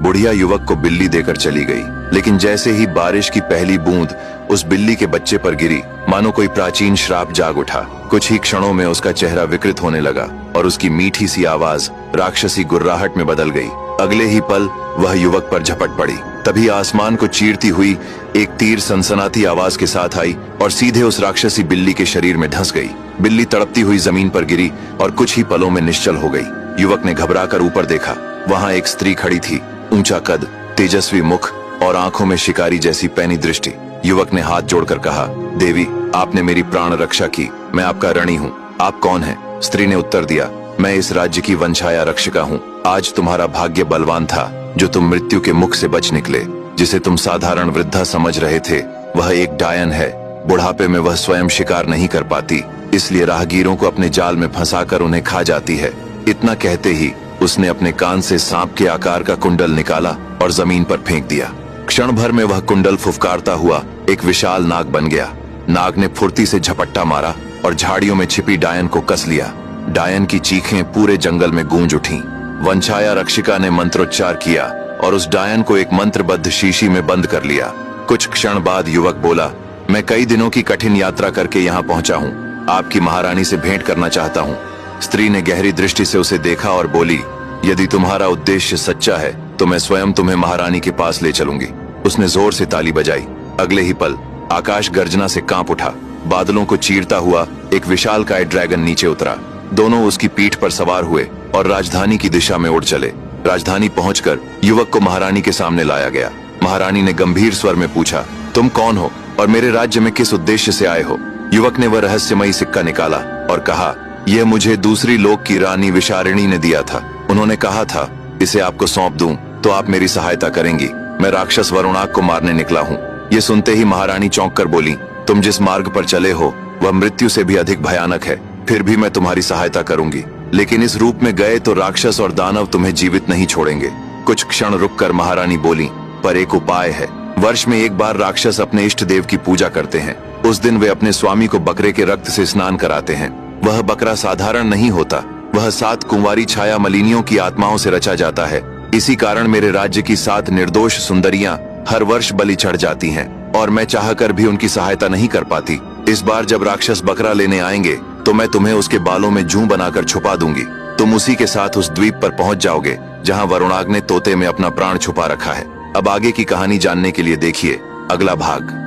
बुढ़िया युवक को बिल्ली देकर चली गई, लेकिन जैसे ही बारिश की पहली बूंद उस बिल्ली के बच्चे पर गिरी, मानो कोई प्राचीन श्राप जाग उठा। कुछ ही क्षणों में उसका चेहरा विकृत होने लगा और उसकी मीठी सी आवाज राक्षसी गुर्राहट में बदल गई। अगले ही पल वह युवक पर झपट पड़ी। तभी आसमान को चीरती हुई एक तीर सनसनाती आवाज के साथ आई और सीधे उस राक्षसी बिल्ली के शरीर में धंस गई। बिल्ली तड़पती हुई जमीन पर गिरी और कुछ ही पलों में निश्चल हो गई। युवक ने घबराकर ऊपर देखा। वहां एक स्त्री खड़ी थी, ऊंचा कद, तेजस्वी मुख और आंखों में शिकारी जैसी पैनी दृष्टि। युवक ने हाथ जोड़कर कहा, देवी, आपने मेरी प्राण रक्षा की, मैं आपका ऋणी हूँ। आप कौन हैं? स्त्री ने उत्तर दिया, मैं इस राज्य की वंशाया रक्षिका हूँ। आज तुम्हारा भाग्य बलवान था जो तुम मृत्यु के मुख से बच निकले। जिसे तुम साधारण वृद्धा समझ रहे थे वह एक डायन है। बुढ़ापे में वह स्वयं शिकार नहीं कर पाती, इसलिए राहगीरों को अपने जाल में फंसाकर उन्हें खा जाती है। इतना कहते ही उसने अपने कान से सांप के आकार का कुंडल निकाला और जमीन पर फेंक दिया। क्षण भर में वह कुंडल फुफकारता हुआ एक विशाल नाग बन गया। नाग ने फुर्ती से झपट्टा मारा और झाड़ियों में छिपी डायन को कस लिया। डायन की चीखें पूरे जंगल में गूंज उठीं। वंशाया रक्षिका ने मंत्रोच्चार किया और उस डायन को एक मंत्रबद्ध शीशी में बंद कर लिया। कुछ क्षण बाद युवक बोला, मैं कई दिनों की कठिन यात्रा करके यहाँ पहुंचा हूँ। आपकी महारानी से भेंट करना चाहता हूँ। स्त्री ने गहरी दृष्टि से उसे देखा और बोली, यदि तुम्हारा उद्देश्य सच्चा है तो मैं स्वयं तुम्हें महारानी के पास ले चलूंगी। उसने जोर से ताली बजाई। अगले ही पल आकाश गर्जना से कांप उठा। बादलों को चीरता हुआ एक विशालकाय ड्रैगन नीचे उतरा। दोनों उसकी पीठ पर सवार हुए और राजधानी की दिशा में उड़ चले। राजधानी पहुंचकर युवक को महारानी के सामने लाया गया। महारानी ने गंभीर स्वर में पूछा, तुम कौन हो और मेरे राज्य में किस उद्देश्य से आए हो? युवक ने वह रहस्यमयी सिक्का निकाला और कहा, यह मुझे दूसरी लोक की रानी विशारिणी ने दिया था। उन्होंने कहा था इसे आपको सौंप दूं तो आप मेरी सहायता करेंगी। मैं राक्षस वरुणाग को मारने निकला हूँ। ये सुनते ही महारानी चौंक कर बोली, तुम जिस मार्ग पर चले हो वह मृत्यु से भी अधिक भयानक है। फिर भी मैं तुम्हारी सहायता करूंगी, लेकिन इस रूप में गए तो राक्षस और दानव तुम्हें जीवित नहीं छोड़ेंगे। कुछ क्षण रुककर महारानी बोली, पर एक उपाय है। वर्ष में एक बार राक्षस अपने इष्ट देव की पूजा करते हैं। उस दिन वे अपने स्वामी को बकरे के रक्त से स्नान कराते हैं। वह बकरा साधारण नहीं होता, वह 7 कुंवारी छाया मलिनियों की आत्माओं से रचा जाता है। इसी कारण मेरे राज्य की 7 निर्दोष सुंदरियां हर वर्ष बलि चढ़ जाती हैं और मैं चाहकर भी उनकी सहायता नहीं कर पाती। इस बार जब राक्षस बकरा लेने आएंगे तो मैं तुम्हें उसके बालों में जूं बनाकर छुपा दूंगी। तुम उसी के साथ उस द्वीप पर पहुंच जाओगे जहां वरुणाग ने तोते में अपना प्राण छुपा रखा है। अब आगे की कहानी जानने के लिए देखिए अगला भाग।